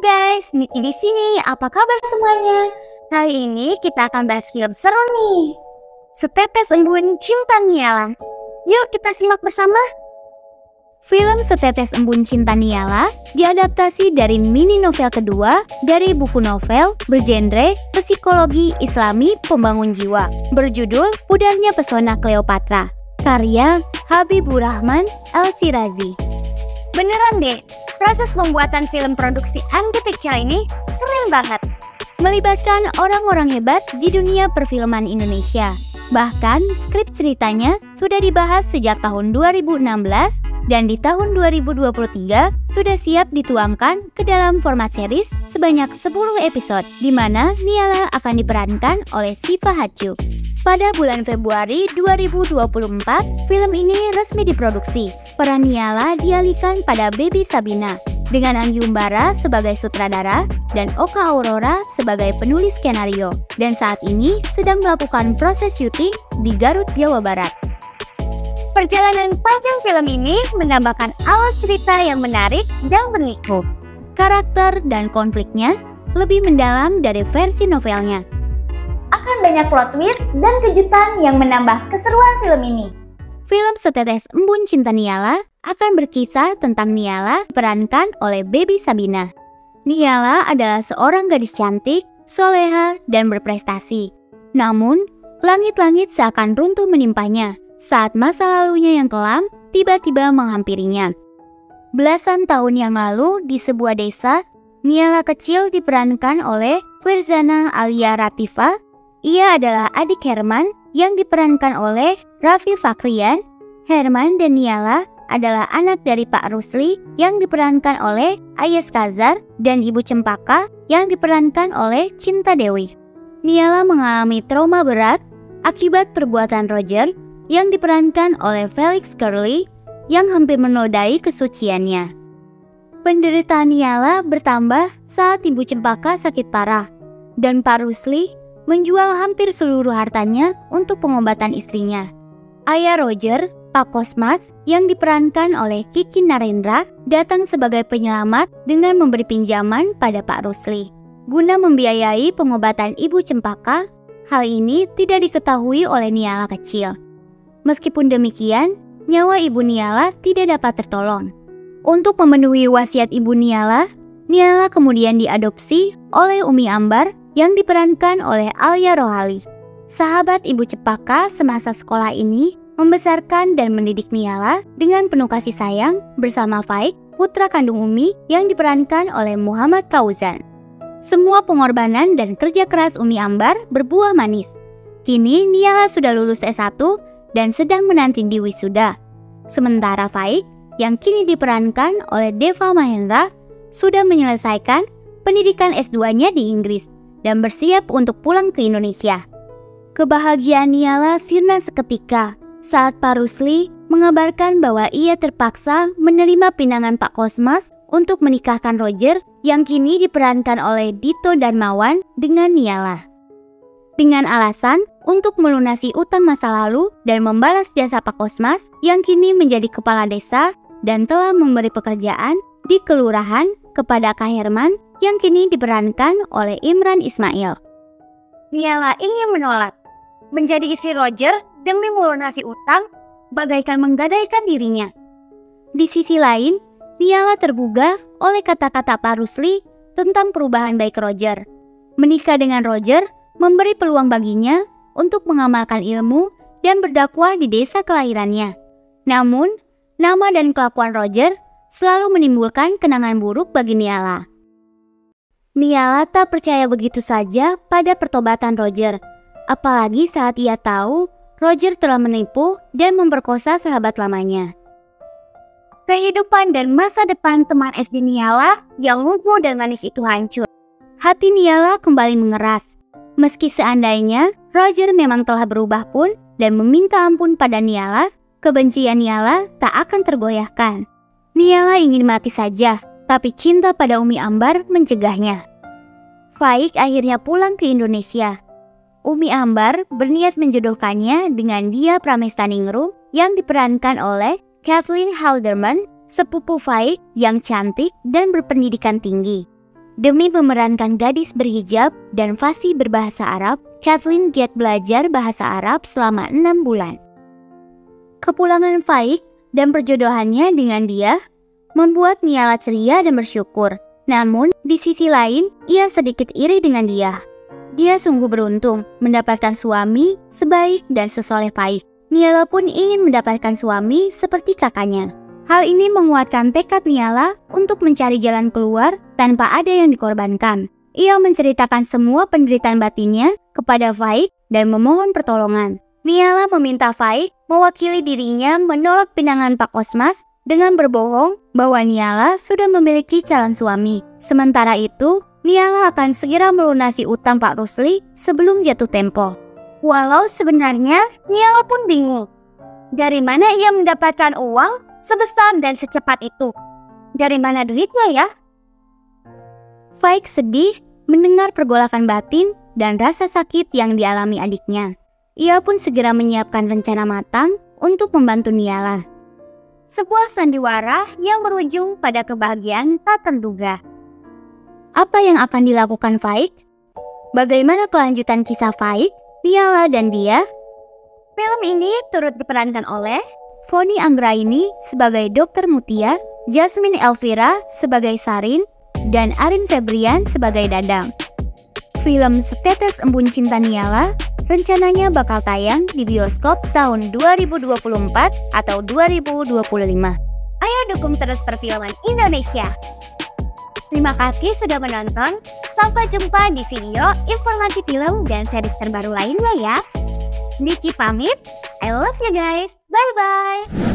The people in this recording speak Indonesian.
guys, Niki di sini. Apa kabar semuanya? Kali ini kita akan bahas film seru nih. Setetes Embun Cinta Niala. Yuk kita simak bersama. Film Setetes Embun Cinta Niala diadaptasi dari mini novel kedua dari buku novel bergenre psikologi Islami pembangun jiwa berjudul Pudarnya Pesona Cleopatra, karya Habibur Rahman El-Shirazi. Beneran deh, proses pembuatan film produksi MG Picture ini keren banget. Melibatkan orang-orang hebat di dunia perfilman Indonesia. Bahkan skrip ceritanya sudah dibahas sejak tahun 2016 dan di tahun 2023 sudah siap dituangkan ke dalam format series sebanyak 10 episode, di mana Niala akan diperankan oleh Syifa Hatju. Pada bulan Februari 2024, film ini resmi diproduksi. Peran Niala dialihkan pada Baby Sabina, dengan Anggi Umbara sebagai sutradara dan Oka Aurora sebagai penulis skenario, dan saat ini sedang melakukan proses syuting di Garut, Jawa Barat. Perjalanan panjang film ini menambahkan awal cerita yang menarik dan berliku. Karakter dan konfliknya lebih mendalam dari versi novelnya. Akan banyak plot twist dan kejutan yang menambah keseruan film ini. Film Setetes Embun Cinta Niala akan berkisah tentang Niala diperankan oleh Baby Sabina. Niala adalah seorang gadis cantik, soleha, dan berprestasi. Namun, langit-langit seakan runtuh menimpanya saat masa lalunya yang kelam tiba-tiba menghampirinya. Belasan tahun yang lalu di sebuah desa, Niala kecil diperankan oleh Firzana Alia Ratifa. Ia adalah adik Herman yang diperankan oleh Raffi Fakrian. Herman dan Niala adalah anak dari Pak Rusli yang diperankan oleh Ayas Kazar dan Ibu Cempaka yang diperankan oleh Cinta Dewi. Niala mengalami trauma berat akibat perbuatan Roger yang diperankan oleh Felix Curley yang hampir menodai kesuciannya. Penderitaan Niala bertambah saat Ibu Cempaka sakit parah dan Pak Rusli menjual hampir seluruh hartanya untuk pengobatan istrinya. Ayah Roger, Pak Kosmas, yang diperankan oleh Kiki Narendra, datang sebagai penyelamat dengan memberi pinjaman pada Pak Rusli guna membiayai pengobatan Ibu Cempaka. Hal ini tidak diketahui oleh Niala kecil. Meskipun demikian, nyawa Ibu Niala tidak dapat tertolong. Untuk memenuhi wasiat Ibu Niala, Niala kemudian diadopsi oleh Umi Ambar yang diperankan oleh Alia Rohali. Sahabat Ibu Cempaka semasa sekolah ini membesarkan dan mendidik Niala dengan penuh kasih sayang bersama Faik, putra kandung Umi yang diperankan oleh Muhammad Fauzan. Semua pengorbanan dan kerja keras Umi Ambar berbuah manis. Kini Niala sudah lulus S1 dan sedang menanti di wisuda. Sementara Faik yang kini diperankan oleh Deva Mahendra sudah menyelesaikan pendidikan S2-nya di Inggris dan bersiap untuk pulang ke Indonesia. Kebahagiaan Niala sirna seketika saat Pak Rusli mengabarkan bahwa ia terpaksa menerima pinangan Pak Kosmas untuk menikahkan Roger yang kini diperankan oleh Dito Darmawan dengan Niala. Dengan alasan untuk melunasi utang masa lalu dan membalas jasa Pak Kosmas yang kini menjadi kepala desa dan telah memberi pekerjaan di kelurahan kepada Kak Herman yang kini diperankan oleh Imran Ismail. Niala ingin menolak menjadi istri Roger demi melunasi utang, bagaikan menggadaikan dirinya. Di sisi lain, Niala tergugah oleh kata-kata Pak Rusli tentang perubahan baik Roger. Menikah dengan Roger memberi peluang baginya untuk mengamalkan ilmu dan berdakwah di desa kelahirannya. Namun, nama dan kelakuan Roger selalu menimbulkan kenangan buruk bagi Niala. Niala tak percaya begitu saja pada pertobatan Roger, apalagi saat ia tahu Roger telah menipu dan memperkosa sahabat lamanya. Kehidupan dan masa depan teman SD Niala yang lumpuh dan manis itu hancur. Hati Niala kembali mengeras. Meski seandainya Roger memang telah berubah pun dan meminta ampun pada Niala, kebencian Niala tak akan tergoyahkan. Niala ingin mati saja, tapi cinta pada Umi Ambar mencegahnya. Faik akhirnya pulang ke Indonesia. Umi Ambar berniat menjodohkannya dengan Dia Pramestaningrum yang diperankan oleh Kathleen Halderman, sepupu Faik yang cantik dan berpendidikan tinggi. Demi memerankan gadis berhijab dan fasih berbahasa Arab, Kathleen giat belajar bahasa Arab selama 6 bulan. Kepulangan Faik dan perjodohannya dengan dia membuat Niala ceria dan bersyukur. Namun, di sisi lain, ia sedikit iri dengan dia. Dia sungguh beruntung mendapatkan suami sebaik dan sesoleh Faik. Niala pun ingin mendapatkan suami seperti kakaknya. Hal ini menguatkan tekad Niala untuk mencari jalan keluar tanpa ada yang dikorbankan. Ia menceritakan semua penderitaan batinnya kepada Faik dan memohon pertolongan. Niala meminta Faik mewakili dirinya menolak pinangan Pak Osmas dengan berbohong bahwa Niala sudah memiliki calon suami. Sementara itu, Niala akan segera melunasi utang Pak Rusli sebelum jatuh tempo. Walau sebenarnya Niala pun bingung. Dari mana ia mendapatkan uang sebesar dan secepat itu? Dari mana duitnya ya? Faik sedih mendengar pergolakan batin dan rasa sakit yang dialami adiknya. Ia pun segera menyiapkan rencana matang untuk membantu Niala. Sebuah sandiwara yang berujung pada kebahagiaan tak terduga. Apa yang akan dilakukan Faik? Bagaimana kelanjutan kisah Faik, Niala, dan dia? Film ini turut diperankan oleh Foni Anggraini sebagai Dr. Mutia, Jasmine Elvira sebagai Sarin, dan Arin Febrian sebagai Dadang. Film Setetes Embun Cinta Niala rencananya bakal tayang di bioskop tahun 2024 atau 2025. Ayo dukung terus perfilman Indonesia. Terima kasih sudah menonton. Sampai jumpa di video informasi film dan series terbaru lainnya ya. Niki pamit. I love you guys. Bye-bye.